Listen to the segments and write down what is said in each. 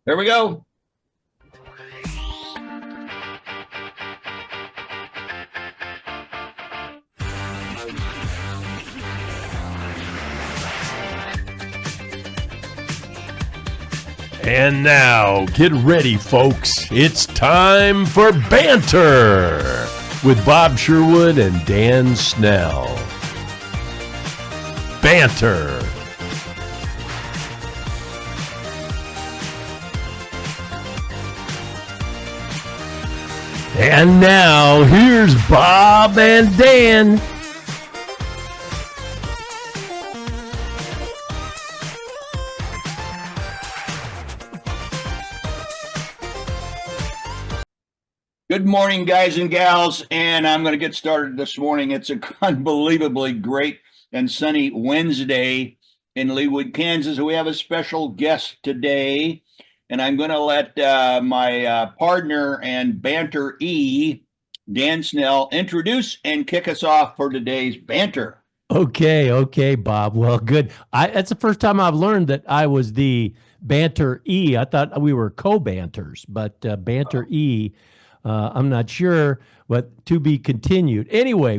There we go. And now, get ready, folks. It's time for Banter with Bob Sherwood and Dan Snell. Banter. And now, here's Bob and Dan. Good morning, guys and gals, and I'm going to get started this morning. It's an unbelievably great and sunny Wednesday in Leawood, Kansas. We have a special guest today, and I'm going to let my partner and Banter Dan Snell, introduce and kick us off for today's Banter. Okay, Bob. Well, good. That's the first time I've learned that I was the Banter E. I thought we were co-banters, but Banter E. I'm not sure, but to be continued. Anyway,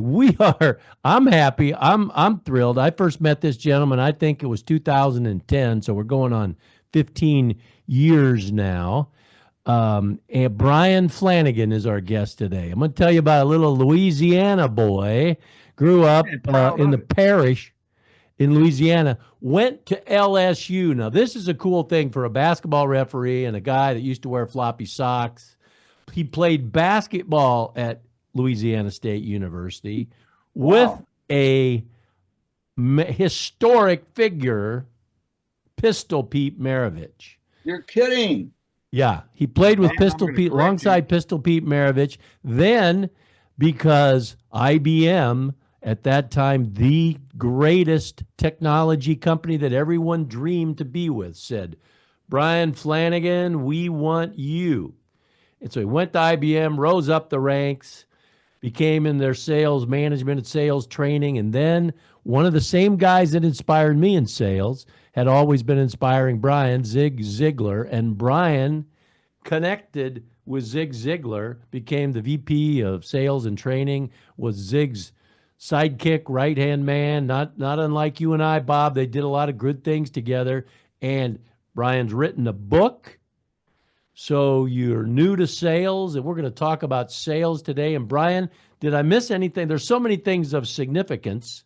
I'm happy. I'm thrilled. I first met this gentleman, I think it was 2010, so we're going on 15 years now. And BRYAN Flanagan is our guest today. I'm going to tell you about a little Louisiana boy, grew up in the parish in Louisiana, went to LSU. Now, this is a cool thing for a basketball referee and a guy that used to wear floppy socks. He played basketball at Louisiana State University with a historic figure, Pistol Pete Maravich. You're kidding. Yeah, he played with Pistol Pete, alongside Pistol Pete Maravich. Then, because IBM, at that time, the greatest technology company that everyone dreamed to be with, said, "BRYAN Flanagan, we want you." And so he went to IBM, rose up the ranks, became in their sales management and sales training. And then one of the same guys that inspired me in sales had always been inspiring BRYAN, Zig Ziglar. And BRYAN connected with Zig Ziglar, became the VP of sales and training, was Zig's sidekick, right-hand man, not unlike you and I, Bob. They did a lot of good things together. And BRYAN's written a book. So you're new to sales, and we're going to talk about sales today. And BRYAN, did I miss anything? There's so many things of significance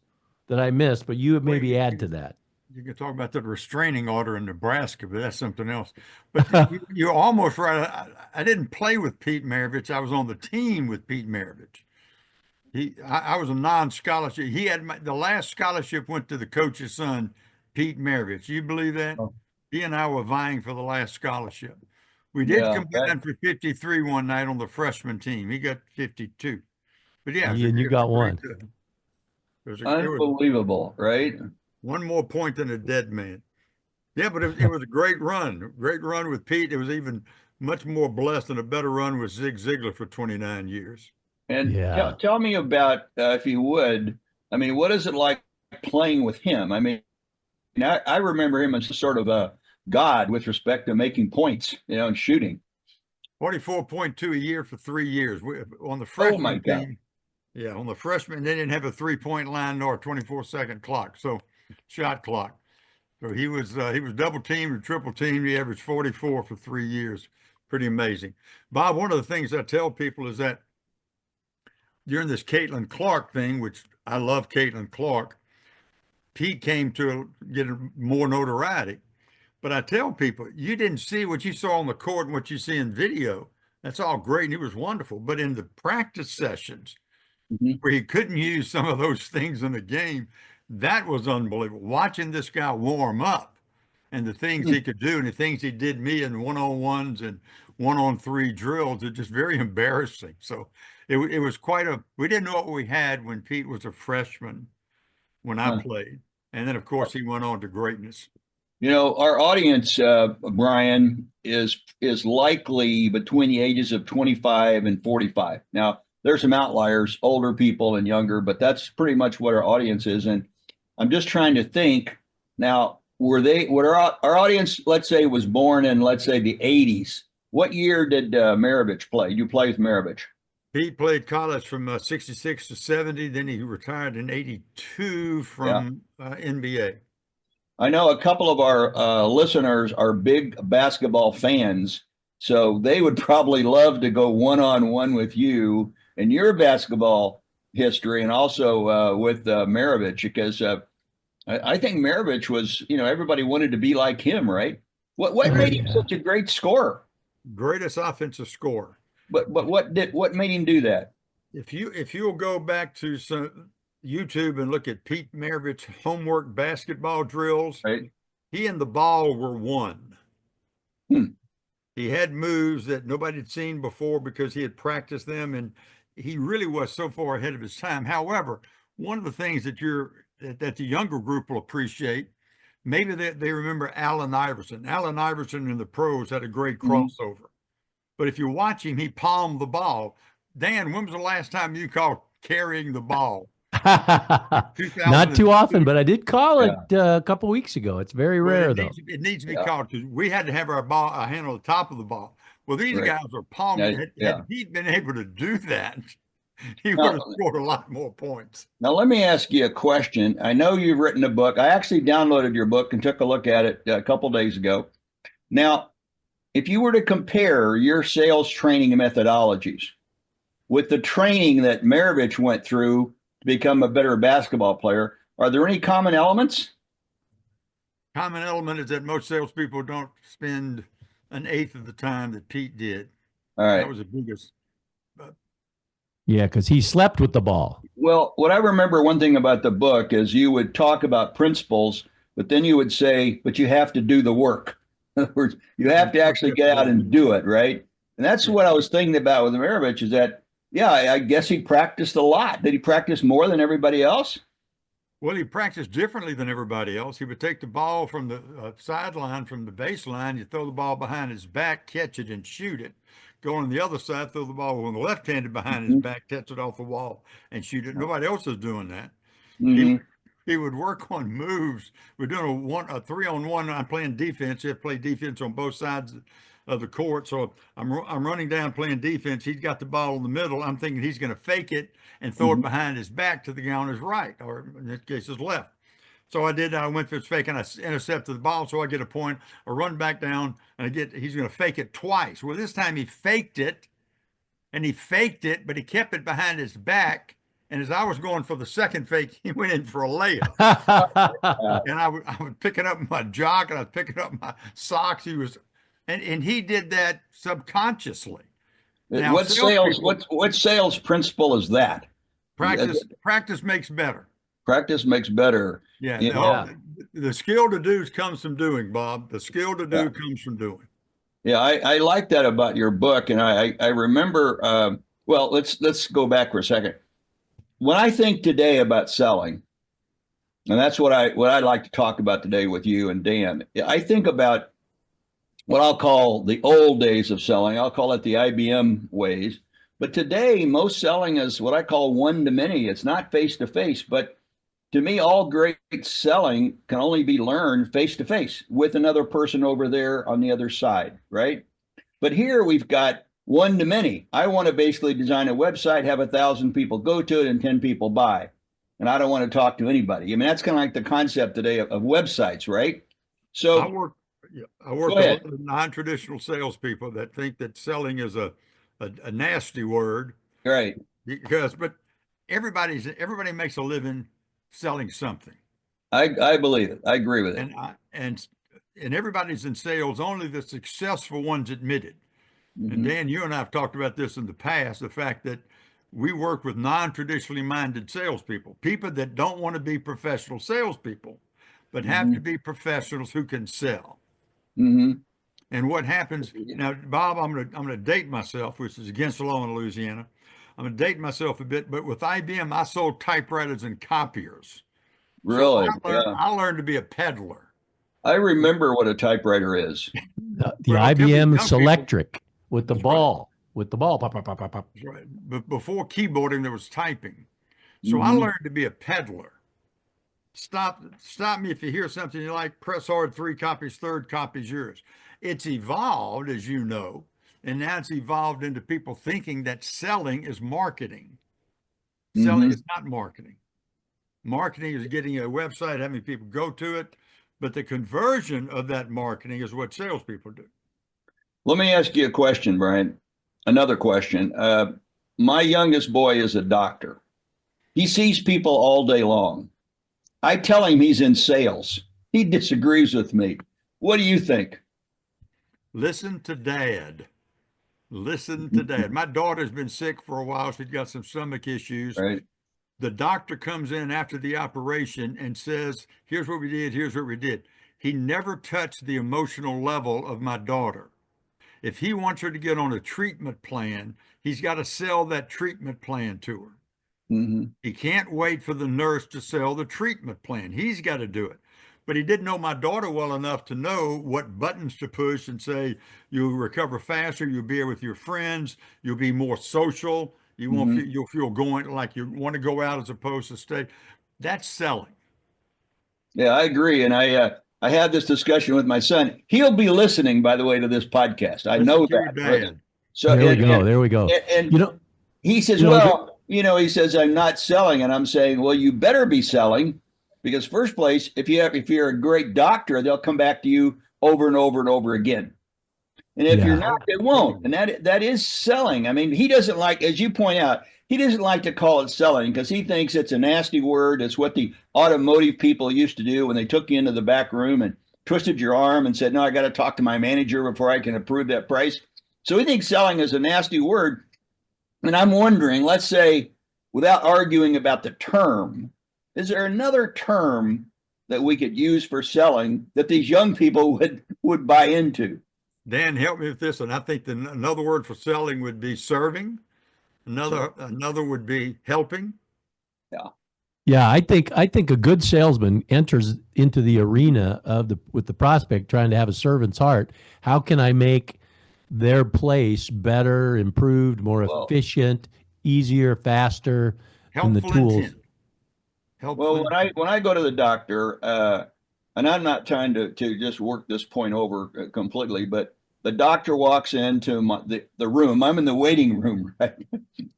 that I missed, but you would maybe add to that. You can talk about the restraining order in Nebraska, but that's something else. But you're almost right. I didn't play with Pete Maravich. I was on the team with Pete Maravich. I was a non-scholarship. He had the last scholarship went to the coach's son, Pete Maravich. You believe that? Oh. He and I were vying for the last scholarship. We did combine for 53 one night on the freshman team. He got 52. But yeah, and you got one. It was unbelievable, right? One more point than a dead man. Yeah, but it was a great run. Great run with Pete. It was even much more blessed and a better run with Zig Ziglar for 29 years. And tell me about, if you would, I mean, what is it like playing with him? I mean, I remember him as sort of a God with respect to making points, and shooting. 44.2 a year for 3 years. On the freshman team. Yeah, on the freshman, they didn't have a 3-point line nor a 24-second clock, so shot clock. So he was double teamed and triple teamed. He averaged 44 for 3 years. Pretty amazing. Bob, one of the things I tell people is that during this Caitlin Clark thing, which I love Caitlin Clark, Pete came to get more notoriety. But I tell people, you didn't see what you saw on the court and what you see in video. That's all great, and he was wonderful. But in the practice sessions, where he couldn't use some of those things in the game, that was unbelievable. Watching this guy warm up and the things he could do and the things he did me in one-on-ones and one-on-three drills, it's just very embarrassing. So it was we didn't know what we had when Pete was a freshman when I played. And then, of course, he went on to greatness. Our audience, BRYAN, is likely between the ages of 25 and 45. Now, there's some outliers, older people and younger, but that's pretty much what our audience is. And I'm just trying to think now, What our audience, let's say, was born in, let's say, the 80s. What year did Maravich play? You play with Maravich? He played college from 66 to 70. Then he retired in 82 from NBA. I know a couple of our listeners are big basketball fans, so they would probably love to go one-on-one with you and your basketball history, and also with Maravich, because I think Maravich was, everybody wanted to be like him, right? What made him such a great scorer? Greatest offensive scorer. But what made him do that? If you'll go back to some YouTube and look at Pete Maravich homework basketball drills, right, he and the ball were one. Hmm. He had moves that nobody had seen before because he had practiced them, and he really was so far ahead of his time. However, one of the things that the younger group will appreciate, maybe they remember Allen Iverson. Allen Iverson in the pros had a great crossover. But if you watch him, he palmed the ball. Dan, when was the last time you called carrying the ball? Not too often, but I did call it a couple weeks ago. It's very rare, though. It needs to be called, because we had to have our hand on the top of the ball. Well, these guys are palming. Had he been able to do that, he would have scored a lot more points. Now, let me ask you a question. I know you've written a book. I actually downloaded your book and took a look at it a couple days ago. Now, if you were to compare your sales training methodologies with the training that Maravich went through to become a better basketball player, are there any common elements? Common element is that most salespeople don't spend an eighth of the time that Pete did. All right. That was the biggest. Yeah, because he slept with the ball. Well, what I remember, one thing about the book is you would talk about principles, but then you would say, but you have to do the work. In other words, you have to actually get out and do it, right? And that's what I was thinking about with Maravich, is that, I guess he practiced a lot. Did he practice more than everybody else? Well, he practiced differently than everybody else. He would take the ball from the sideline, from the baseline, you throw the ball behind his back, catch it, and shoot it. Go on the other side, throw the ball on the left-handed behind his back, catch it off the wall, and shoot it. Nobody else is doing that. He would work on moves. We're doing a 3-on-1. I'm playing defense. You have to play defense on both sides of the court. So I'm running down playing defense. He's got the ball in the middle. I'm thinking he's going to fake it and throw it behind his back to the guy on his right, or in this case, his left. So I did. I went for his fake and I intercepted the ball, so I get a point. I run back down and he's going to fake it twice. Well, this time he faked it, but he kept it behind his back. And as I was going for the second fake, he went in for a layup. And I was picking up my jock and I was picking up my socks. And he did that subconsciously. Now, what sales principle is that? Practice makes better. Practice makes better. The skill to do comes from doing, Bob. The skill to do comes from doing. Yeah, I like that about your book. And I remember, well, let's go back for a second. When I think today about selling, and that's what I'd like to talk about today with you and Dan, I think about what I'll call the old days of selling. I'll call it the IBM ways. But today, most selling is what I call one-to-many. It's not face-to-face. But to me, all great selling can only be learned face-to-face with another person over there on the other side, right? But here we've got one-to-many. I want to basically design a website, have 1,000 people go to it and 10 people buy. And I don't want to talk to anybody. I mean, that's kind of like the concept today of websites, right? So I work with non-traditional salespeople that think that selling is a nasty word. Right. But everybody makes a living selling something. I believe it. I agree with it. And everybody's in sales. Only the successful ones admit it. And Dan, you and I have talked about this in the past, the fact that we work with non-traditionally minded salespeople, people that don't want to be professional salespeople, but have to be professionals who can sell. And what happens now, Bob, I'm gonna date myself, which is against the law in Louisiana. I'm gonna date myself a bit, but with IBM, I sold typewriters and copiers. Really? So I learned to be a peddler. I remember what a typewriter is. The IBM Selectric with the ball. With the ball, pop, pop, pop, pop, pop. That's right. But before keyboarding, there was typing. So I learned to be a peddler. stop me if you hear something you like, press hard, 3 copies, third copy's yours. It's evolved, as you know, and now it's evolved into people thinking that selling is marketing. Selling is not marketing. Marketing is getting a website, having people go to it, but the conversion of that marketing is what salespeople do. Let me ask you a question, Brian. Another question. My youngest boy is a doctor. He sees people all day long. I tell him he's in sales. He disagrees with me. What do you think? Listen to Dad. Listen to Dad. My daughter's been sick for a while. She's got some stomach issues. Right. The doctor comes in after the operation and says, here's what we did, here's what we did. He never touched the emotional level of my daughter. If he wants her to get on a treatment plan, he's got to sell that treatment plan to her. He can't wait for the nurse to sell the treatment plan. He's got to do it. But he didn't know my daughter well enough to know what buttons to push and say, you'll recover faster, you'll be with your friends, you'll be more social, you won't feel, you'll feel going like you want to go out as opposed to stay. That's selling. Yeah, I agree. And I had this discussion with my son. He'll be listening, by the way, to this podcast. I know that. So there we go. And you know, he says, he says, I'm not selling. And I'm saying, well, you better be selling, because first place, if you're a great doctor, they'll come back to you over and over and over again. And if you're not, they won't. And that is selling. I mean, he doesn't like, as you point out, he doesn't like to call it selling because he thinks it's a nasty word. It's what the automotive people used to do when they took you into the back room and twisted your arm and said, no, I got to talk to my manager before I can approve that price. So he thinks selling is a nasty word. And I'm wondering, let's say, without arguing about the term, is there another term that we could use for selling that these young people would buy into? Dan, help me with this. And I think another word for selling would be serving. Another would be helping. Yeah, I think a good salesman enters into the arena with the prospect trying to have a servant's heart. How can I make their place better, improved, more efficient, easier, faster in the tools? Well, when I go to the doctor, and I'm not trying to just work this point over completely, but the doctor walks into the room. I'm in the waiting room, right?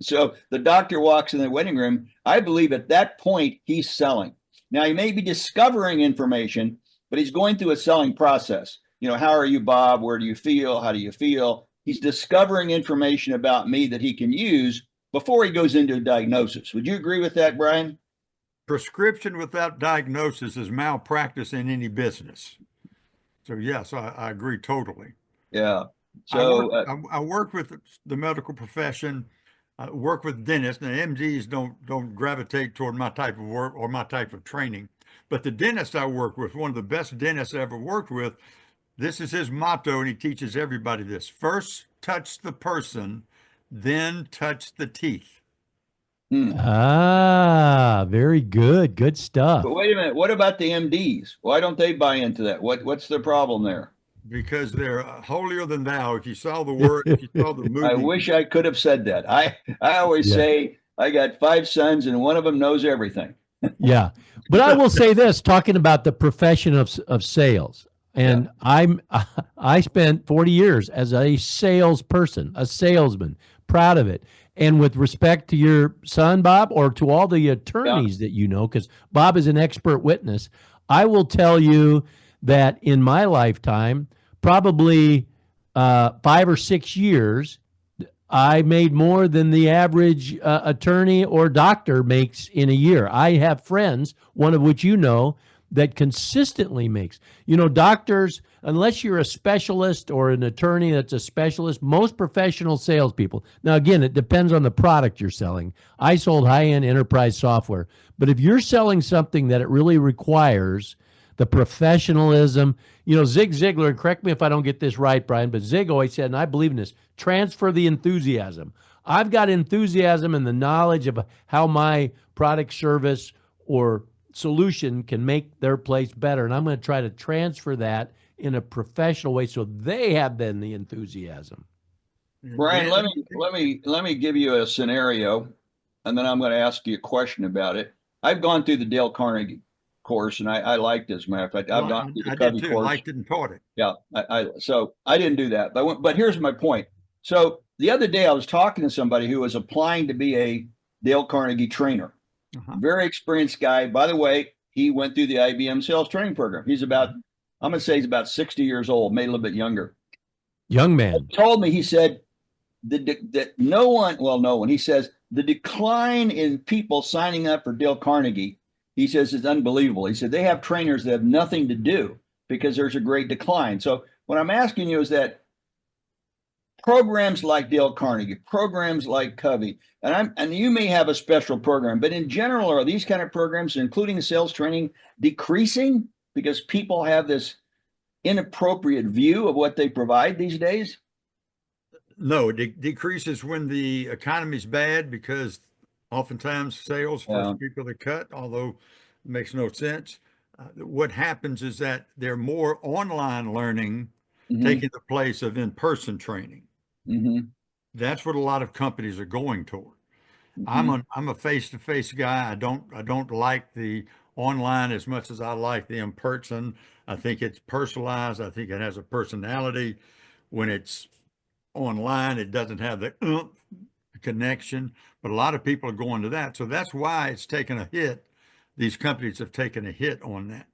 So the doctor walks in the waiting room. I believe at that point, he's selling. Now, he may be discovering information, but he's going through a selling process. How are you, Bob? Where do you feel? How do you feel? He's discovering information about me that he can use before he goes into a diagnosis. Would you agree with that, Brian? Prescription without diagnosis is malpractice in any business. So yes, I agree totally. Yeah. So I work with the medical profession. I work with dentists. Now, MDs don't gravitate toward my type of work or my type of training, but the dentist I work with, one of the best dentists I ever worked with, this is his motto, and he teaches everybody this: first touch the person, then touch the teeth. Very good. Good stuff. But wait a minute. What about the MDs? Why don't they buy into that? What's the problem there? Because they're holier than thou. If you saw the word, if you saw the movie. I wish I could have said that. I always say I got 5 sons and one of them knows everything. Yeah. But I will say this, talking about the profession of sales. And I spent 40 years as a salesperson, a salesman, proud of it. And with respect to your son, Bob, or to all the attorneys that you know, because Bob is an expert witness, I will tell you that in my lifetime, probably 5 or 6 years, I made more than the average attorney or doctor makes in a year. I have friends, one of which you know, that consistently makes. Doctors, unless you're a specialist or an attorney that's a specialist, most professional salespeople. Now, again, it depends on the product you're selling. I sold high-end enterprise software. But if you're selling something that it really requires the professionalism, Zig Ziglar, correct me if I don't get this right, Brian, but Zig always said, and I believe in this, transfer the enthusiasm. I've got enthusiasm and the knowledge of how my product, service, or solution can make their place better. And I'm going to try to transfer that in a professional way so they have then the enthusiasm. Brian, let me give you a scenario, and then I'm going to ask you a question about it. I've gone through the Dale Carnegie course, and I liked it, as a matter of fact. I've gone through the I Covey did too. course. Liked it and taught it. Yeah, so I didn't do that, but here's my point. So the other day I was talking to somebody who was applying to be a Dale Carnegie trainer. Very experienced guy. By the way, he went through the IBM sales training program. He's about, I'm going to say he's about 60 years old, maybe a little bit younger. Young man. He told me, he said that no one, he says the decline in people signing up for Dale Carnegie, he says, is unbelievable. He said they have trainers that have nothing to do because there's a great decline. So what I'm asking you is that programs like Dale Carnegie, programs like Covey, and you may have a special program, but in general, are these kind of programs, including sales training, decreasing because people have this inappropriate view of what they provide these days? No, it decreases when the economy's bad, because oftentimes sales force people to cut, although it makes no sense. What happens is that they're more online learning taking the place of in-person training. That's what a lot of companies are going toward. I'm a face-to-face guy. I don't like the online as much as I like the in-person. I think it's personalized. I think it has a personality. When it's online, it doesn't have the connection, but a lot of people are going to that. So that's why it's taken a hit. These companies have taken a hit on that.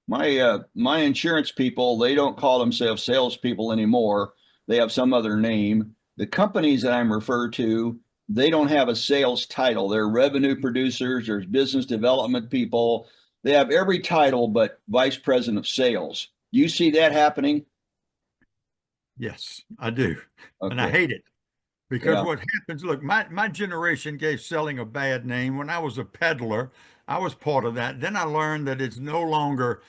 My insurance people, they don't call themselves salespeople anymore. They have some other name. The companies that I'm referred to, they don't have a sales title. They're revenue producers. There's business development people. They have every title but vice president of sales. Do you see that happening? Yes, I do. Okay. And I hate it, because what happens, look, my generation gave selling a bad name. When I was a peddler, I was part of that. Then I learned that it's no longer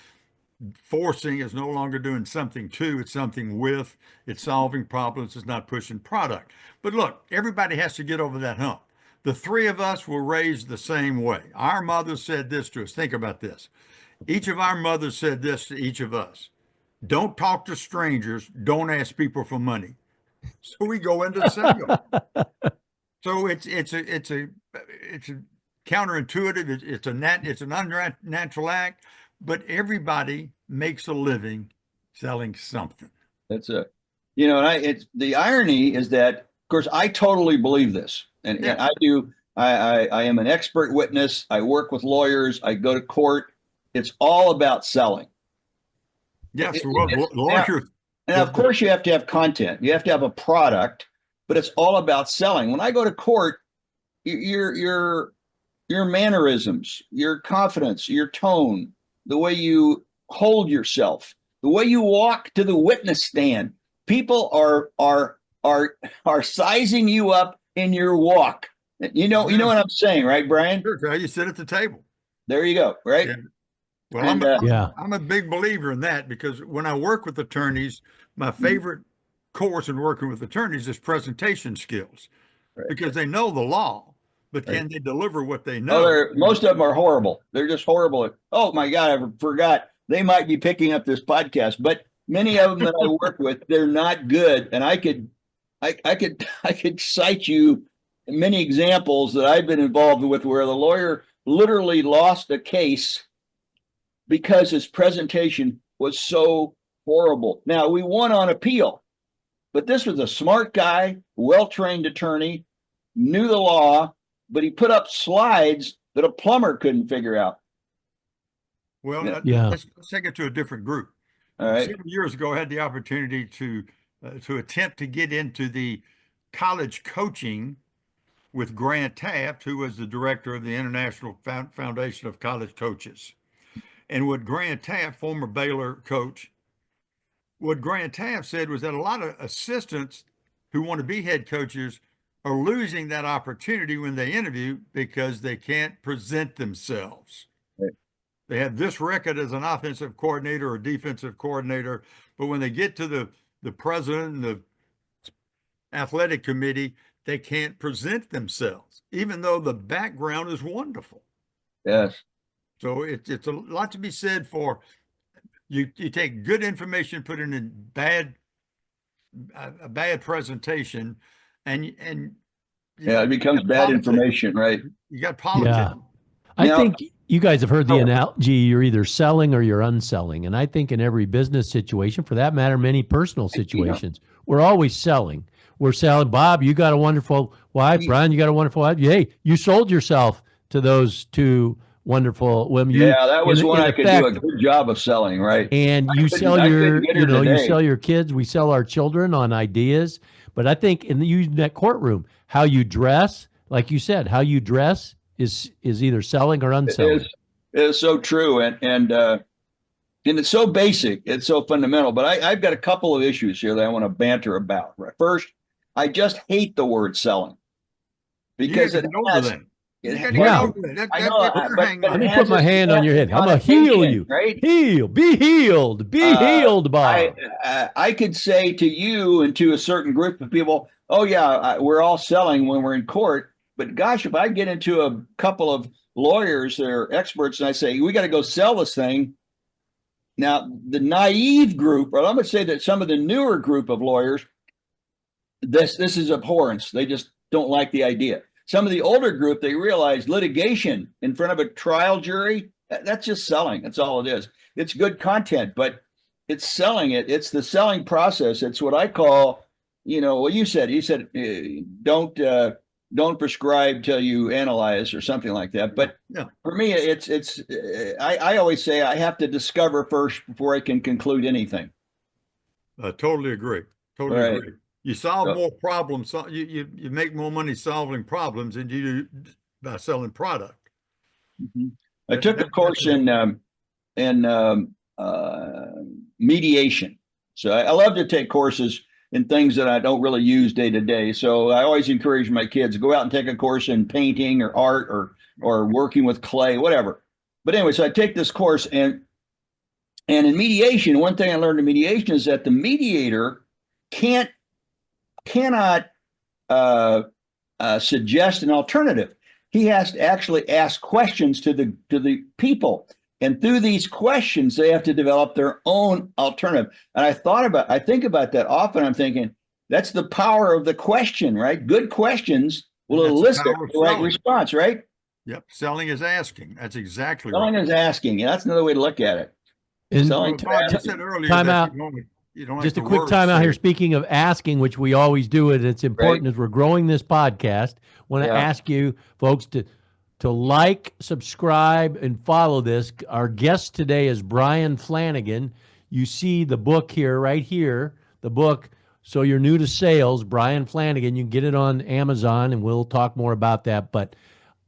forcing, it's no longer doing something to, it's something with, it's solving problems, it's not pushing product. But look, everybody has to get over that hump. The three of us were raised the same way. Our mothers said this to us. Think about this. Each of our mothers said this to each of us. Don't talk to strangers. Don't ask people for money. So we go into sales. So it's a counterintuitive. It's an unnatural act, but everybody makes a living selling something. That's and it's the irony is that, of course, I totally believe this, and I do. I am an expert witness. I work with lawyers. I go to court. It's all about selling. Yes, lawyers. And of course, you have to have content. You have to have a product, but it's all about selling. When I go to court, your mannerisms, your confidence, your tone, the way you hold yourself, the way you walk to the witness stand, people are sizing you up in your walk. You know what I'm saying, right, Brian? Sure, how you sit at the table. There you go, right? Yeah. Well, I'm a big believer in that, because when I work with attorneys, my favorite course in working with attorneys is presentation skills, because they know the law, but can they deliver what they know? Most of them are horrible. They're just horrible. Oh my God, I forgot. They might be picking up this podcast, but many of them that I work with, they're not good. And I could cite you many examples that I've been involved with where the lawyer literally lost a case because his presentation was so horrible. Now, we won on appeal, but this was a smart guy, well-trained attorney, knew the law, but he put up slides that a plumber couldn't figure out. Well, let's take it to a different group. All right. Several years ago, I had the opportunity to attempt to get into the college coaching with Grant Taft, who was the director of the International Foundation of College Coaches. And what Grant Taft, former Baylor coach, what Grant Taft said was that a lot of assistants who want to be head coaches are losing that opportunity when they interview because they can't present themselves. Right. They have this record as an offensive coordinator or defensive coordinator, but when they get to the president and the athletic committee, they can't present themselves, even though the background is wonderful. Yes. So it's a lot to be said for you take good information, put it in a bad presentation, and it becomes bad information, right? You got politics. Yeah. I think You guys have heard the analogy, you're either selling or you're unselling. And I think in every business situation, for that matter, many personal situations, we're always selling. We're selling, Bob, you got a wonderful wife. Brian, you got a wonderful wife. Hey, you sold yourself to those two wonderful women. Yeah, that was when I could do a good job of selling, right? And you sell you sell your kids. We sell our children on ideas. But I think in that courtroom, how you dress, like you said, how you dress is either selling or unselling. It is so true, and it's so basic, it's so fundamental. But I've got a couple of issues here that I want to banter about. Right? First, I just hate the word selling because it has. Let me put my hand on your head. I'm gonna heal you. Right? Heal. Be healed. Be healed, Bob. I could say to you and to a certain group of people, oh yeah, we're all selling when we're in court. But gosh, if I get into a couple of lawyers that are experts and I say, we got to go sell this thing. Now, the naive group, or I'm going to say that some of the newer group of lawyers, this is abhorrence. They just don't like the idea. Some of the older group, they realize litigation in front of a trial jury, that's just selling. That's all it is. It's good content, but it's selling it. It's the selling process. It's what I call, well, you said don't prescribe till you analyze or something like that. But for me, I always say I have to discover first before I can conclude anything. I totally agree. Totally agree. You solve more problems. You make more money solving problems than you do by selling product. Mm-hmm. I took a course in mediation. So I love to take courses in things that I don't really use day to day. So I always encourage my kids to go out and take a course in painting or art or working with clay, whatever. But anyway, so I take this course, and in mediation, one thing I learned in mediation is that the mediator cannot suggest an alternative. He has to actually ask questions to the people. And through these questions, they have to develop their own alternative. And I think about that often. I'm thinking that's the power of the question, right? Good questions will elicit the right response, right? Yep. Selling is asking. That's exactly right. Selling is asking. Yeah, that's another way to look at it. Selling you said earlier time that out. You don't Just a quick time out here. Speaking of asking, which we always do, and it's important as we're growing this podcast. Want to ask you folks to like, subscribe, and follow this. Our guest today is Bryan Flanagan. You see the book here, right here, the book. So you're new to sales, Bryan Flanagan. You can get it on Amazon, and we'll talk more about that. But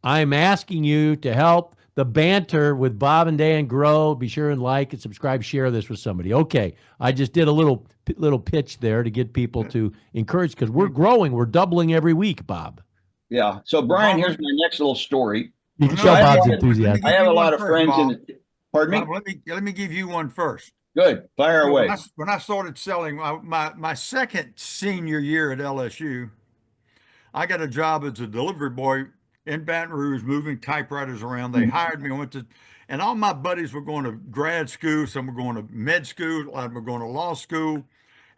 I'm asking you to help the banter with Bob and Dan grow. Be sure and like and subscribe, share this with somebody. Okay, I just did a little pitch there to get people to encourage, because we're growing. We're doubling every week, Bob. Yeah. So, Brian, here's my next little story. You can show Bob's enthusiasm. I have a lot of friends pardon me? Bob, let me give you one first. Good. Fire away. When I started selling, my second senior year at LSU, I got a job as a delivery boy in Baton Rouge, moving typewriters around. They hired me. And all my buddies were going to grad school. Some were going to med school. A lot were going to law school.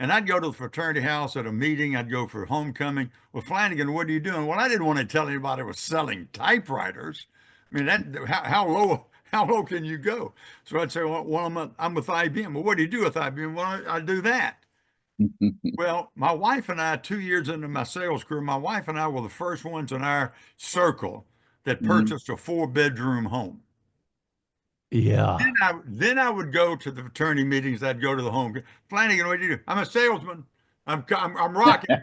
And I'd go to the fraternity house at a meeting. I'd go for homecoming. Well, Flanagan, what are you doing? Well, I didn't want to tell anybody I was selling typewriters. I mean, how low can you go? So I'd say, well, I'm with IBM. Well, what do you do with IBM? Well, I do that. Well, my wife and I, 2 years into my sales career, my wife and I were the first ones in our circle that purchased a 4-bedroom home. Yeah. Then I would go to the fraternity meetings. I'd go to the home. Flanagan, what do you do? I'm a salesman. I'm rocking.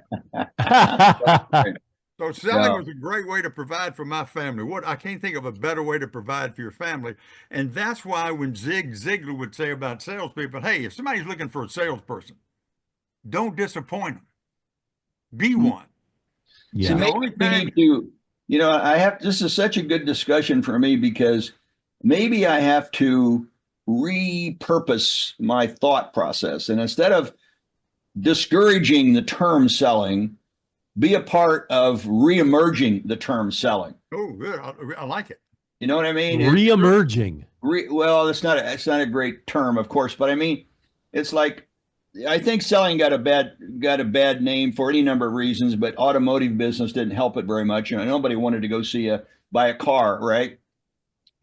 So selling was a great way to provide for my family. I can't think of a better way to provide for your family. And that's why when Zig Ziglar would say about salespeople, hey, if somebody's looking for a salesperson, don't disappoint them. Be one. Yeah. So maybe we need to, this is such a good discussion for me, because maybe I have to repurpose my thought process. And instead of discouraging the term selling, be a part of reemerging the term selling. Oh, good. I like it. You know what I mean? Reemerging. Well, it's not a great term, of course, but I mean, it's like, I think selling got a bad name for any number of reasons, but automotive business didn't help it very much. Nobody wanted to go buy a car, right?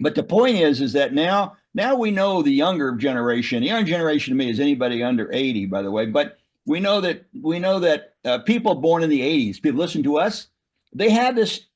But the point is that now we know the younger generation. The younger generation to me is anybody under 80, by the way. But we know that people born in the 80s, people listen to us, they have this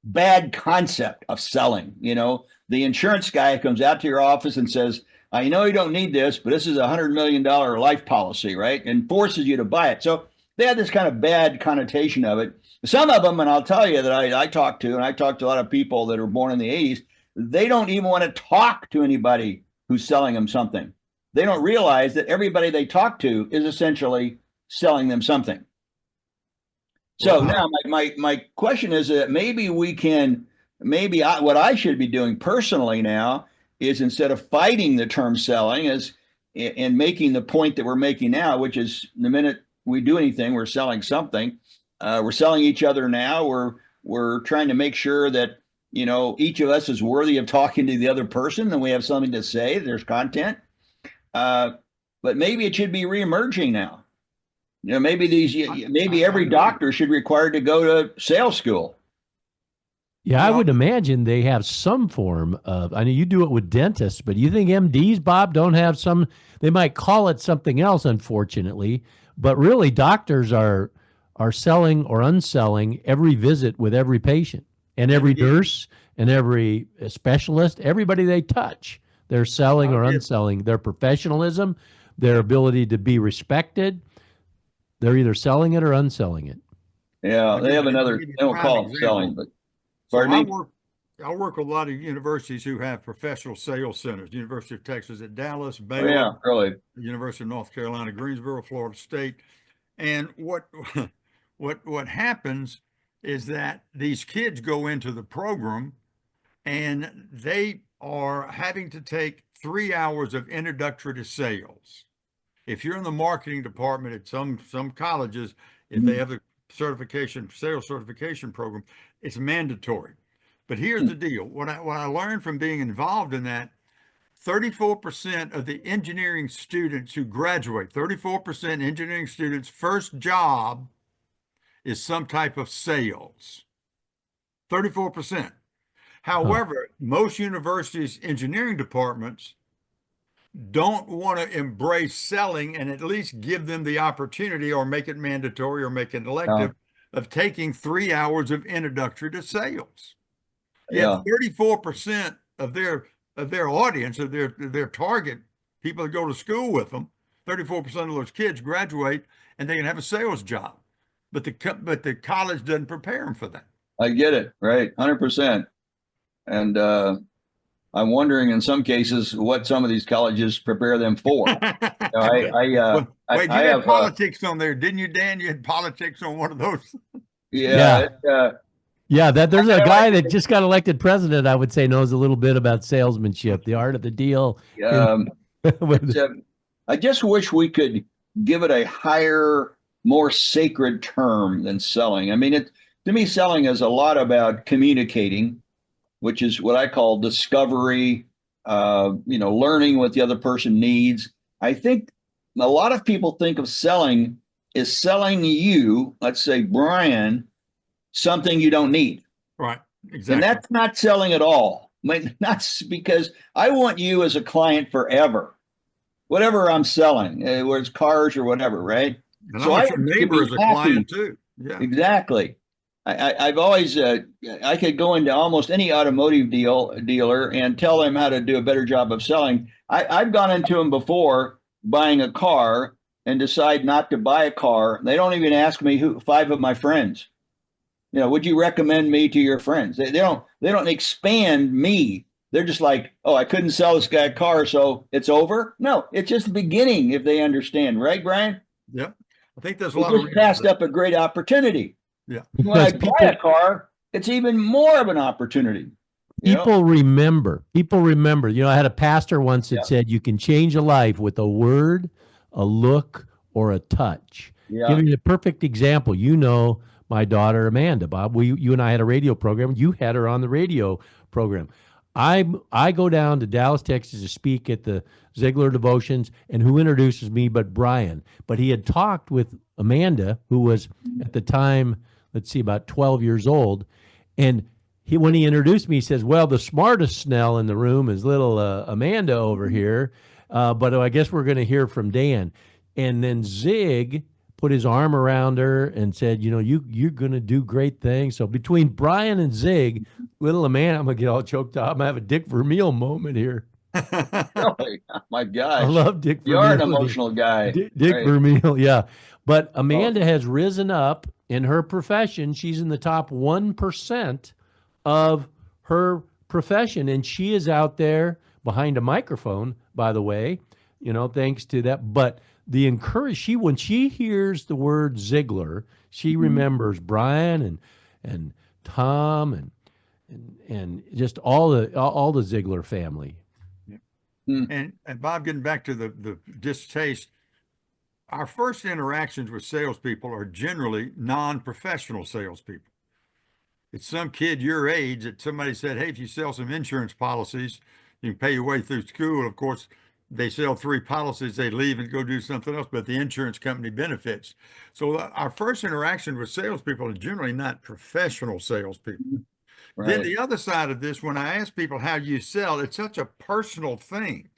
bad concept of selling. The insurance guy comes out to your office and says, I know you don't need this, but this is $100 million life policy, right? And forces you to buy it. So they have this kind of bad connotation of it. Some of them, and I'll tell you that I talk to, and I talk to a lot of people that are born in the 80s, they don't even want to talk to anybody who's selling them something. They don't realize that everybody they talk to is essentially selling them something. So now my question is that what I should be doing personally now is, instead of fighting the term selling and making the point that we're making now, which is the minute we do anything, we're selling something. We're selling each other now. We're trying to make sure that, each of us is worthy of talking to the other person and we have something to say. There's content. But maybe it should be reemerging now. Maybe every doctor should be required to go to sales school. Yeah, I would imagine they have some form of, I know you do it with dentists, but you think MDs, Bob, don't have some, they might call it something else, unfortunately, but really doctors are selling or unselling every visit with every patient and every nurse and every specialist, everybody they touch. They're selling or unselling their professionalism, their ability to be respected. They're either selling it or unselling it. Yeah, they have another, they don't call it selling, but pardon me? I work with a lot of universities who have professional sales centers. University of Texas at Dallas, Baylor, University of North Carolina, Greensboro, Florida State. And what happens is that these kids go into the program and they are having to take 3 hours of introductory to sales. If you're in the marketing department at some colleges, if they have the sales certification program, it's mandatory. But here's the deal. What I learned from being involved in that, 34% of the engineering students who graduate, 34% engineering students' first job is some type of sales. 34%. However, most universities' engineering departments don't want to embrace selling and at least give them the opportunity or make it mandatory or make it elective of taking 3 hours of introductory to sales. Yet 34% of their audience, of their target people that go to school with them, 34% of those kids graduate and they can have a sales job, but the college doesn't prepare them for that. I get it, right? 100%. And I'm wondering in some cases what some of these colleges prepare them for. You had politics on there, didn't you, Dan? You had politics on one of those. Yeah. There's a guy that just got elected president, I would say, knows a little bit about salesmanship, the art of the deal. I just wish we could give it a higher, more sacred term than selling. I mean, to me, selling is a lot about communicating, which is what I call discovery, learning what the other person needs. I think a lot of people think of selling as selling you, let's say, Bryan, something you don't need. Right, exactly. And that's not selling at all. Not because I want you as a client forever, whatever I'm selling, whether it's cars or whatever, right? And so I want your neighbor as a client too. Yeah, exactly. I've always, I could go into almost any automotive dealer and tell them how to do a better job of selling. I've gone into them before buying a car and decide not to buy a car. They don't even ask me who 5 of my friends. Would you recommend me to your friends? They don't expand me. They're just like, oh, I couldn't sell this guy a car, so it's over. No, it's just the beginning if they understand, right, Bryan? Yep. I think there's a lot of just passed up a great opportunity. Yeah. When I buy a car, it's even more of an opportunity. People remember. I had a pastor once that said you can change a life with a word, a look, or a touch. Yeah. Give you a perfect example. My daughter Amanda, Bob. You and I had a radio program. You had her on the radio program. I go down to Dallas, Texas to speak at the Ziglar devotions, and who introduces me but Bryan? But he had talked with Amanda, who was at the time, let's see, about 12 years old, and when he introduced me, he says, "Well, the smartest Snell in the room is little Amanda over here, but I guess we're going to hear from Dan." And then Zig put his arm around her and said, "You know, you're going to do great things." So between Bryan and Zig, little Amanda, I'm going to get all choked up. I'm going to have a Dick Vermeil moment here. Really? Oh, my gosh. I love Dick Vermeil. You're an emotional guy. Dick right. Vermeil, yeah. But Amanda has risen up in her profession. She's in the top 1% of her profession, and she is out there behind a microphone, by the way, you know, thanks to that. But the when she hears the word Ziglar, she remembers Bryan and Tom and just all the Ziglar family. And Bob, getting back to the distaste, our first interactions with salespeople are generally non-professional salespeople. It's some kid your age that somebody said, "Hey, if you sell some insurance policies, you can pay your way through school." Of course, they sell 3 policies, they leave and go do something else, but the insurance company benefits. So our first interaction with salespeople are generally not professional salespeople. Right. Then the other side of this, when I ask people how you sell, it's such a personal thing.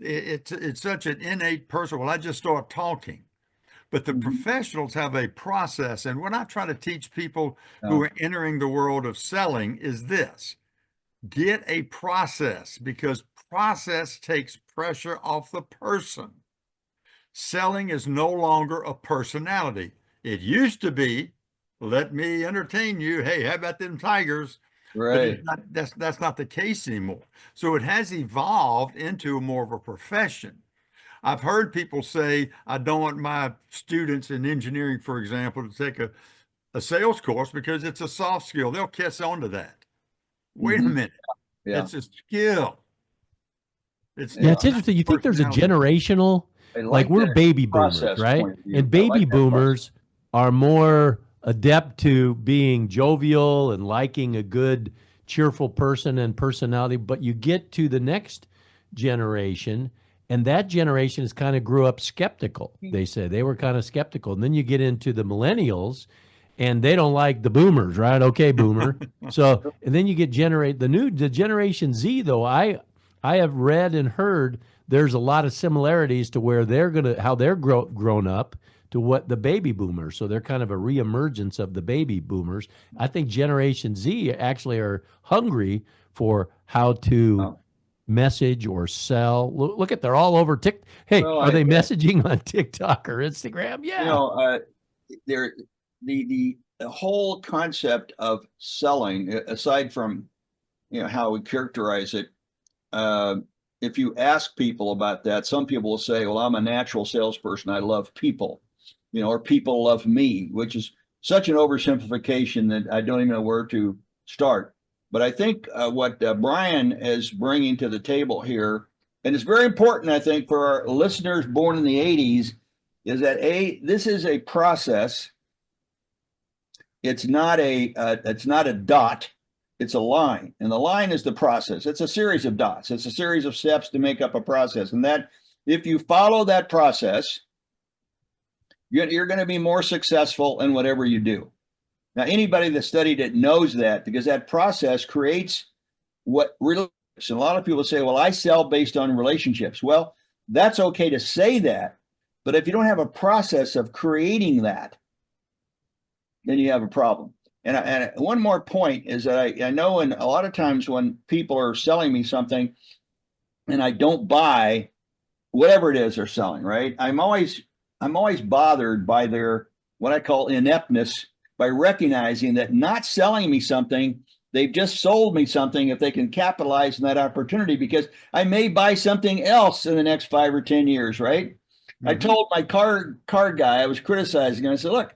It's such an innate personal. Well, I just start talking. But the professionals have a process. And what I try to teach people who are entering the world of selling is this: get a process, because process takes pressure off the person. Selling is no longer a personality. It used to be, "Let me entertain you. Hey, how about them Tigers?" Right. But that's not the case anymore. So it has evolved into more of a profession. I've heard people say, "I don't want my students in engineering, for example, to take a sales course because it's a soft skill. They'll catch on to that." Wait a minute. Yeah. It's a skill. It's interesting. You think there's a generational, like we're baby boomers, right? And baby boomers are more adept to being jovial and liking a good, cheerful person and personality. But you get to the next generation, and that generation is kind of grew up skeptical. They say they were kind of skeptical. And then you get into the millennials, and they don't like the boomers, right? Okay, boomer. So, and then you get the Generation Z, though. I have read and heard there's a lot of similarities to where how they're grown up to what the baby boomers. So they're kind of a reemergence of the baby boomers. I think Generation Z actually are hungry for how to message or sell. Look at, they're all over TikTok. Hey, are they messaging on TikTok or Instagram? Yeah. You know, the whole concept of selling, aside from, you know, how we characterize it, if you ask people about that, some people will say, "Well, I'm a natural salesperson. I love people," you know, or "people love me," which is such an oversimplification that I don't even know where to start. But I think what Bryan is bringing to the table here, and it's very important, I think, for our listeners born in the 80s, is that this is a process. It's not a dot. It's a line, and the line is the process. It's a series of dots. It's a series of steps to make up a process, and that if you follow that process, you're going to be more successful in whatever you do. Now, anybody that studied it knows that, because that process creates what relationships. And a lot of people say, "Well, I sell based on relationships." Well, that's okay to say that, but if you don't have a process of creating that, then you have a problem. And one more point is that I know, and a lot of times when people are selling me something and I don't buy whatever it is they're selling, right? I'm always bothered by their, what I call, ineptness, by recognizing that not selling me something, they've just sold me something if they can capitalize on that opportunity, because I may buy something else in the next 5 or 10 years, right? I told my car guy, I was criticizing him, I said, "Look,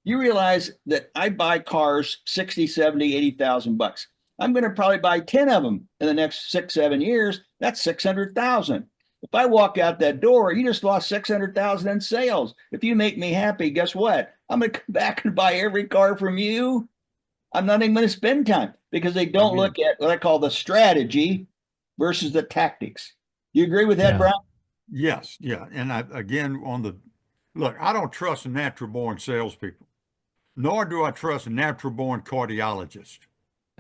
you realize that I buy cars 60, 70, 80,000 bucks. I'm going to probably buy 10 of them in the next 6, 7 years. That's 600,000. If I walk out that door, you just lost 600,000 in sales. If you make me happy, guess what? I'm going to come back and buy every car from you. I'm not even going to spend time," because they don't look at what I call the strategy versus the tactics. You agree with that, Bryan? Yes. Yeah. And again, look, I don't trust natural born salespeople, nor do I trust a natural born cardiologist.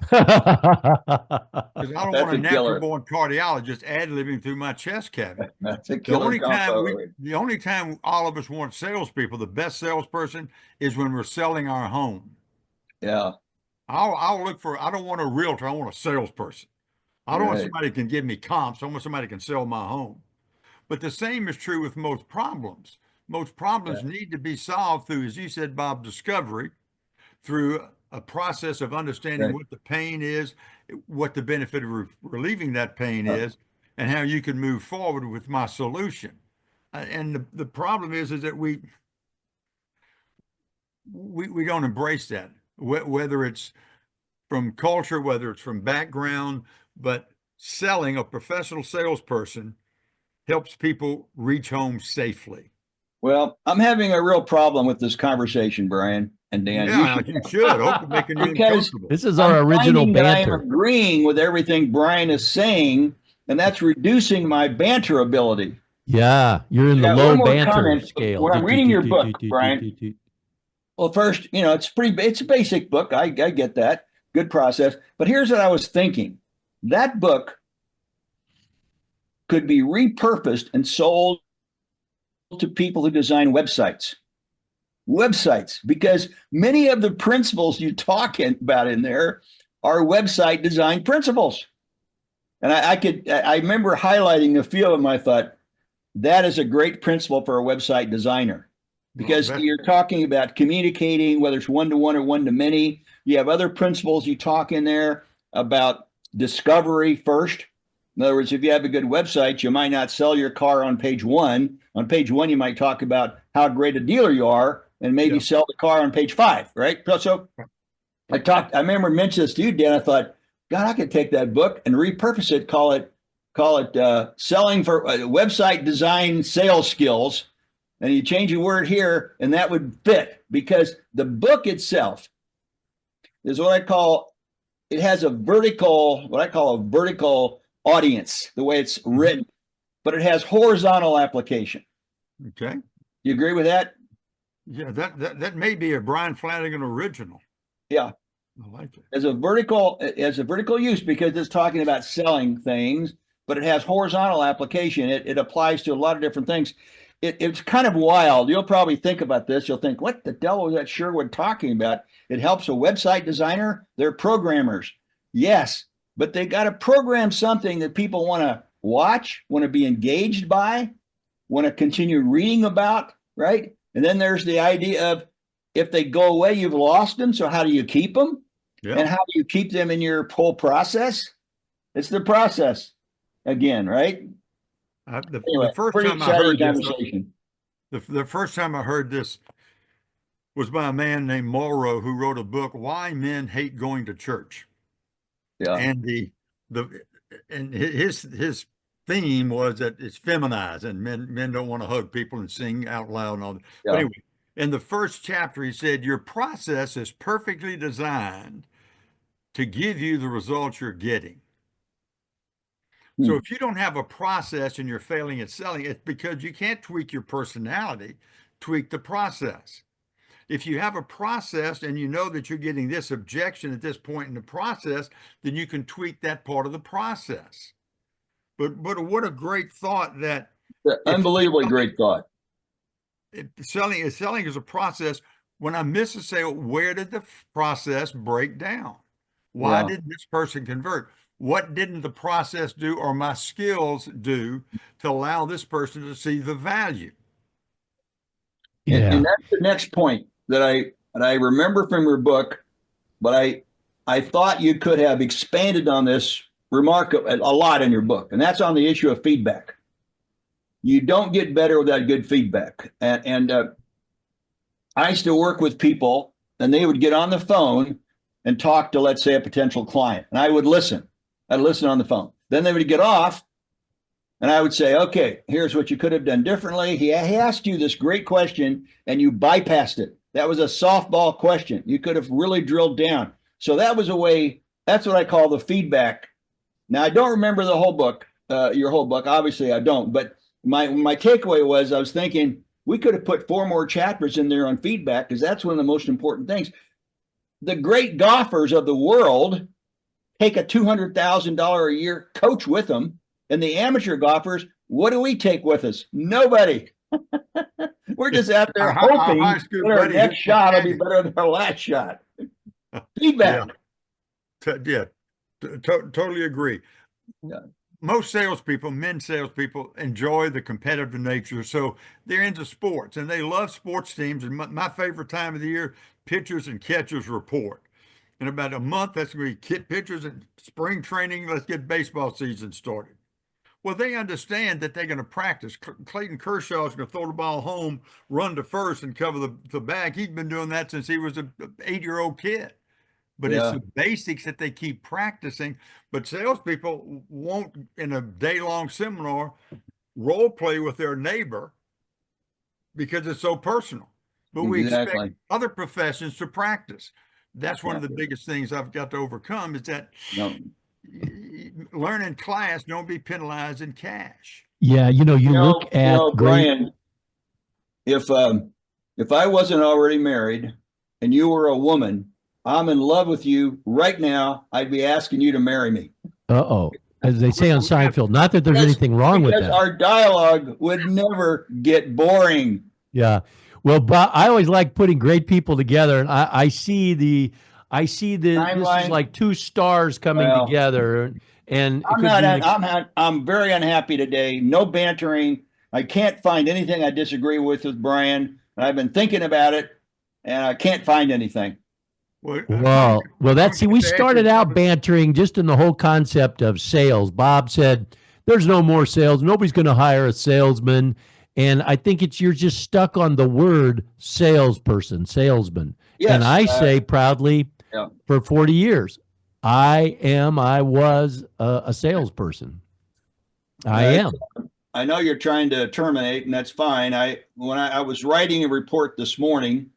Because I don't want a natural born cardiologist ad-libbing through my chest cavity. That's a killer combo. The only time all of us want salespeople, the best salesperson is when we're selling our home. Yeah. I'll look for, I don't want a realtor, I want a salesperson. I don't want somebody who can give me comps. I want somebody who can sell my home. But the same is true with most problems. Most problems need to be solved through, as you said, Bob, discovery, through a process of understanding what the pain is, what the benefit of relieving that pain is, and how you can move forward with my solution. And the problem is that we don't embrace that, whether it's from culture, whether it's from background, but selling, a professional salesperson helps people reach home safely. Well, I'm having a real problem with this conversation, Bryan and Dan. Yeah, you should. I hope it's making you uncomfortable. This is our original banter. I'm agreeing with everything Bryan is saying, and that's reducing my banter ability. Yeah, you're in the low banter scale. When I'm reading your book, Bryan, well, first, it's a basic book. I get that. Good process. But here's what I was thinking. That book could be repurposed and sold to people who design websites, because many of the principles you talk about in there are website design principles. And I remember highlighting a few of them. I thought that is a great principle for a website designer, because you're talking about communicating, whether it's one-to-one or one-to-many. You have other principles you talk in there about discovery first. In other words, if you have a good website, you might not sell your car on page one. On page one, you might talk about how great a dealer you are, and maybe sell the car on page 5, right? So I remember mentioning this to you, Dan. I thought, God, I could take that book and repurpose it, call it selling for website design sales skills. And you change a word here, and that would fit, because the book itself is what I call a vertical audience, the way it's written, but it has horizontal application. Okay. You agree with that? Yeah, that may be a Bryan Flanagan original. Yeah. I like it. As a vertical use, because it's talking about selling things, but it has horizontal application. It applies to a lot of different things. It's kind of wild. You'll probably think about this. You'll think, what the devil was that Sherwood talking about? It helps a website designer. They're programmers. Yes, but they got to program something that people want to watch, want to be engaged by, want to continue reading about, right? And then there's the idea of, if they go away, you've lost them. So how do you keep them? Yeah. And how do you keep them in your whole process? It's the process again, right? The first time I heard this was by a man named Morrow, who wrote a book, Why Men Hate Going to Church. Yeah. And his theme was that it's feminized, and men don't want to hug people and sing out loud and all that. Yeah. But anyway, in the first chapter, he said, your process is perfectly designed to give you the results you're getting. So if you don't have a process and you're failing at selling, it's because you can't tweak your personality, tweak the process. If you have a process and you know that you're getting this objection at this point in the process, then you can tweak that part of the process. But what a great thought that. Unbelievably great thought. Selling is a process. When I miss a sale, where did the process break down? Why didn't this person convert? What didn't the process do, or my skills do, to allow this person to see the value? Yeah. And that's the next point that I remember from your book, but I thought you could have expanded on this a lot in your book, and that's on the issue of feedback. You don't get better without good feedback. And I used to work with people, and they would get on the phone and talk to, let's say, a potential client, and I would listen. I'd listen on the phone. Then they would get off, and I would say, okay, here's what you could have done differently. He asked you this great question, and you bypassed it. That was a softball question. You could have really drilled down. So that was a way. That's what I call the feedback. Now, I don't remember the whole book, your whole book. Obviously, I don't. But my takeaway was, I was thinking we could have put 4 more chapters in there on feedback, because that's one of the most important things. The great golfers of the world take a $200,000 a year coach with them. And the amateur golfers, what do we take with us? Nobody. We're just out there hoping that our next shot will be better than our last shot. Feedback. Yeah, totally agree. Yeah. Most salespeople, men salespeople, enjoy the competitive nature. So they're into sports and they love sports teams. And my favorite time of the year, pitchers and catchers report. In about a month, that's going to be pitchers and spring training. Let's get baseball season started. Well, they understand that they're going to practice. Clayton Kershaw is going to throw the ball home, run to first, and cover the bag. He's been doing that since he was an 8-year-old kid. But it's the basics that they keep practicing. But salespeople won't, in a day-long seminar, role play with their neighbor because it's so personal. But we expect other professions to practice. That's one of the biggest things I've got to overcome is that learn in class, don't be penalized in cash. Yeah, you look at Brian, if I wasn't already married and you were a woman, I'm in love with you right now, I'd be asking you to marry me. Uh-oh. As they say on Seinfeld, not that there's anything wrong with that. Our dialogue would never get boring. Yeah. Well, Bob, I always like putting great people together, and I see this is like two stars coming together, and I'm very unhappy today. No bantering. I can't find anything I disagree with Brian, and I've been thinking about it, and I can't find anything. Well, we started out bantering just in the whole concept of sales. Bob said, "There's no more sales. Nobody's going to hire a salesman." And I think you're just stuck on the word salesman. Yes, and I say proudly for 40 years, I was a salesperson. I am. I know you're trying to terminate, and that's fine. When I was writing a report this morning,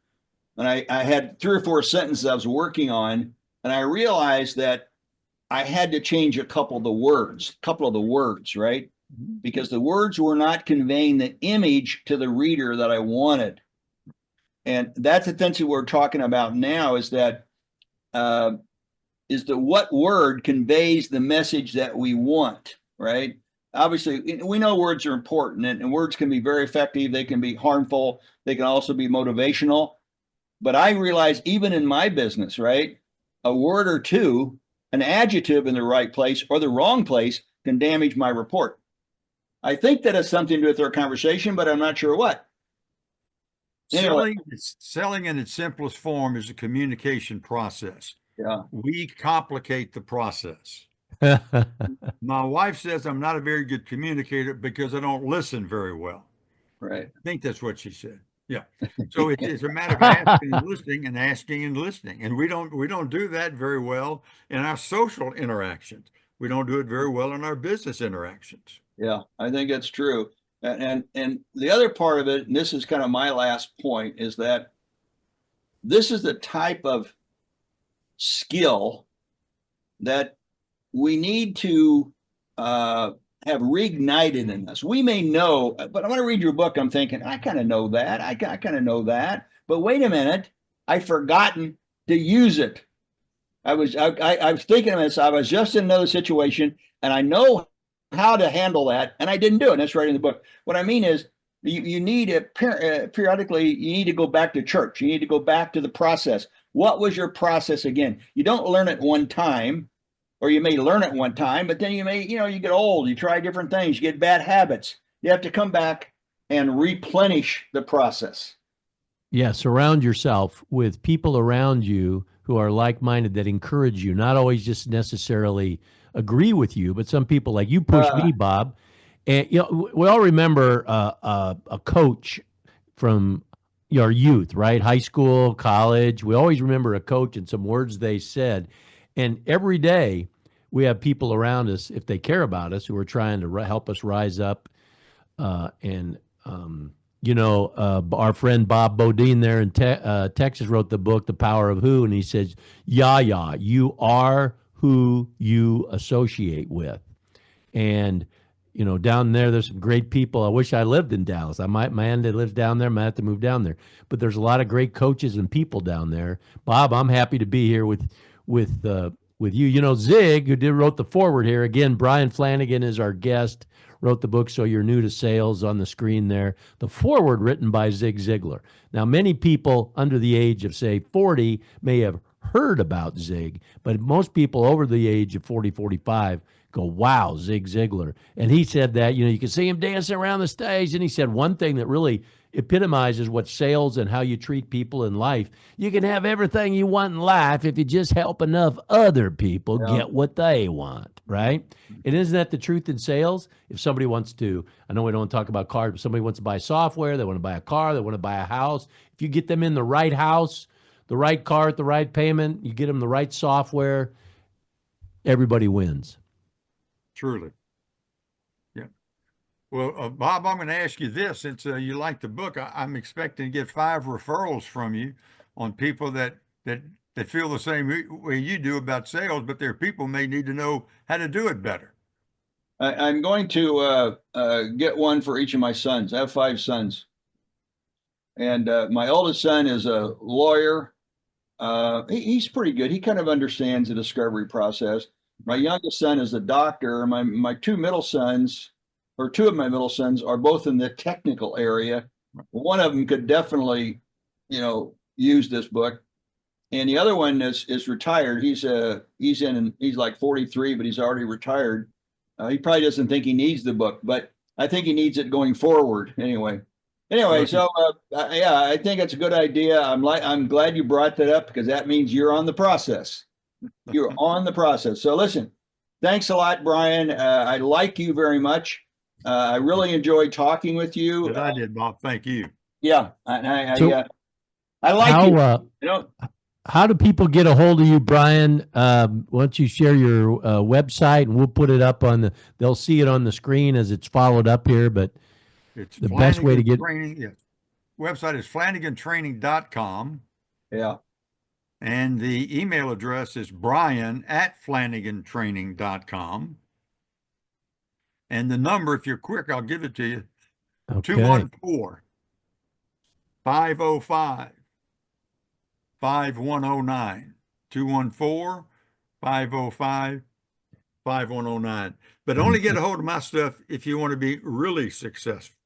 and I had 3 or 4 sentences I was working on, and I realized that I had to change a couple of the words, right? Because the words were not conveying the image to the reader that I wanted. And that's essentially what we're talking about now is that what word conveys the message that we want, right? Obviously, we know words are important, and words can be very effective. They can be harmful. They can also be motivational. But I realize even in my business, right, a word or two, an adjective in the right place or the wrong place can damage my report. I think that has something to do with our conversation, but I'm not sure what. Anyway. Selling in its simplest form is a communication process. Yeah. We complicate the process. My wife says I'm not a very good communicator because I don't listen very well. Right. I think that's what she said. Yeah. So it's a matter of asking and listening and asking and listening. And we don't do that very well in our social interactions. We don't do it very well in our business interactions. Yeah, I think that's true. And the other part of it, and this is kind of my last point, is that this is the type of skill that we need to have reignited in us. We may know, but I'm going to read your book. I'm thinking, I kind of know that. I kind of know that. But wait a minute, I've forgotten to use it. I was thinking of this. I was just in another situation, and I know how to handle that, and I didn't do it. That's right in the book. What I mean is, you need periodically. You need to go back to church. You need to go back to the process. What was your process again? You don't learn it one time, or you may learn it one time, but then you get old. You try different things. You get bad habits. You have to come back and replenish the process. Yeah, surround yourself with people around you who are like-minded, that encourage you, not always just necessarily agree with you, but some people like you push me, Bob. And we all remember a coach from our youth, right? High school, college. We always remember a coach and some words they said. And every day we have people around us, if they care about us, who are trying to help us rise up. Our friend Bob Bodine there in Texas wrote the book, The Power of Who. And he says, you are who you associate with. And, down there's some great people. I wish I lived in Dallas. My aunt that lives down there, might have to move down there. But there's a lot of great coaches and people down there. Bob, I'm happy to be here with with you. You know, Zig, who wrote the forward here, again, Bryan Flanagan is our guest, wrote the book, so you're new to sales on the screen there. The forward written by Zig Ziglar. Now, many people under the age of, say, 40 may have heard about Zig, but most people over the age of 40, 45 go, wow, Zig Ziglar. And he said that, you know, you can see him dancing around the stage. And he said one thing that really epitomizes what sales and how you treat people in life. You can have everything you want in life if you just help enough other people get what they want, right? And isn't that the truth in sales? If somebody wants to, I know we don't want to talk about cars, but somebody wants to buy software, they want to buy a car, they want to buy a house. If you get them in the right house, the right car at the right payment, you get them the right software, everybody wins. Truly. Yeah. Well, Bob, I'm going to ask you this. Since you like the book, I'm expecting to get 5 referrals from you on people that feel the same way you do about sales, but their people may need to know how to do it better. I'm going to get one for each of my sons. I have 5 sons. And my oldest son is a lawyer. He's pretty good. He kind of understands the discovery process. My youngest son is a doctor. My 2 middle sons, or 2 of my middle sons, are both in the technical area. One of them could definitely, use this book, and the other one is retired. He's like 43, but he's already retired. He probably doesn't think he needs the book, but I think he needs it going forward anyway. So I think it's a good idea. I'm glad you brought that up, because that means you're on the process. You're on the process. So listen, thanks a lot, Bryan. I like you very much. I really enjoyed talking with you. Yes, I did, Bob. Thank you. Yeah, I like you. How do people get a hold of you, Bryan? Why don't you share your website, and we'll put it up they'll see it on the screen as it's followed up here, but it's the best way to get training. Yeah. Website is flanagantraining.com. Yeah. And the email address is bryan@flanagantraining.com. And the number, if you're quick, I'll give it to you. Okay. 214-505-5109. 214-505-5109. But only get a hold of my stuff if you want to be really successful.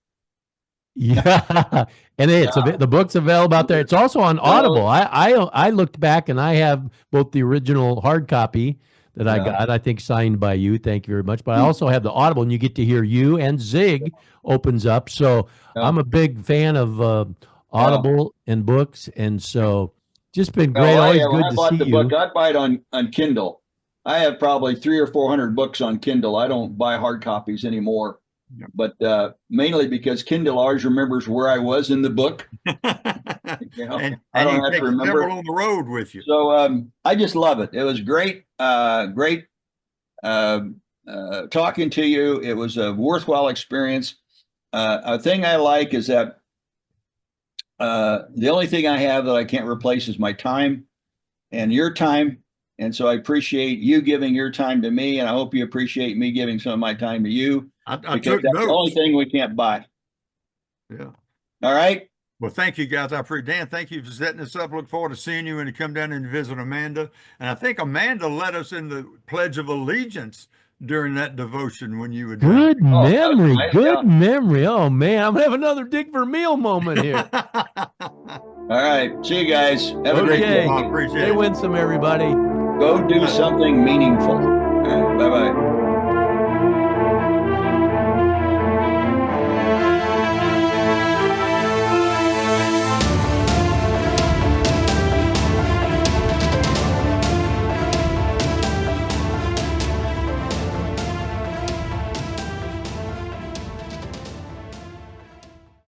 Yeah, and the book's available out there. It's also on Audible. I looked back, and I have both the original hard copy that I got, I think signed by you. Thank you very much. But I also have the Audible, and you get to hear you and Zig opens up. So I'm a big fan of Audible and books, and so just been great. Always good to see you. Book, I buy it on Kindle. I have probably 300 or 400 books on Kindle. I don't buy hard copies anymore. Yeah. But mainly because Kindle always remembers where I was in the book. And I don't have to remember on the road with you. So I just love it. It was great, talking to you. It was a worthwhile experience. A thing I like is that the only thing I have that I can't replace is my time and your time. And so I appreciate you giving your time to me, and I hope you appreciate me giving some of my time to you. I took notes. The only thing we can't buy. Yeah. All right. Well, thank you, guys. I appreciate Dan. Thank you for setting this up. Look forward to seeing you when you come down and visit Amanda. And I think Amanda led us in the Pledge of Allegiance during that devotion when you were doing. Good memory. Nice. Good memory. Oh man, I'm gonna have another dig for a meal moment here. All right. See you guys. Have a great day. I appreciate it. Stay winsome, everybody. Go do something meaningful. All right. Bye-bye.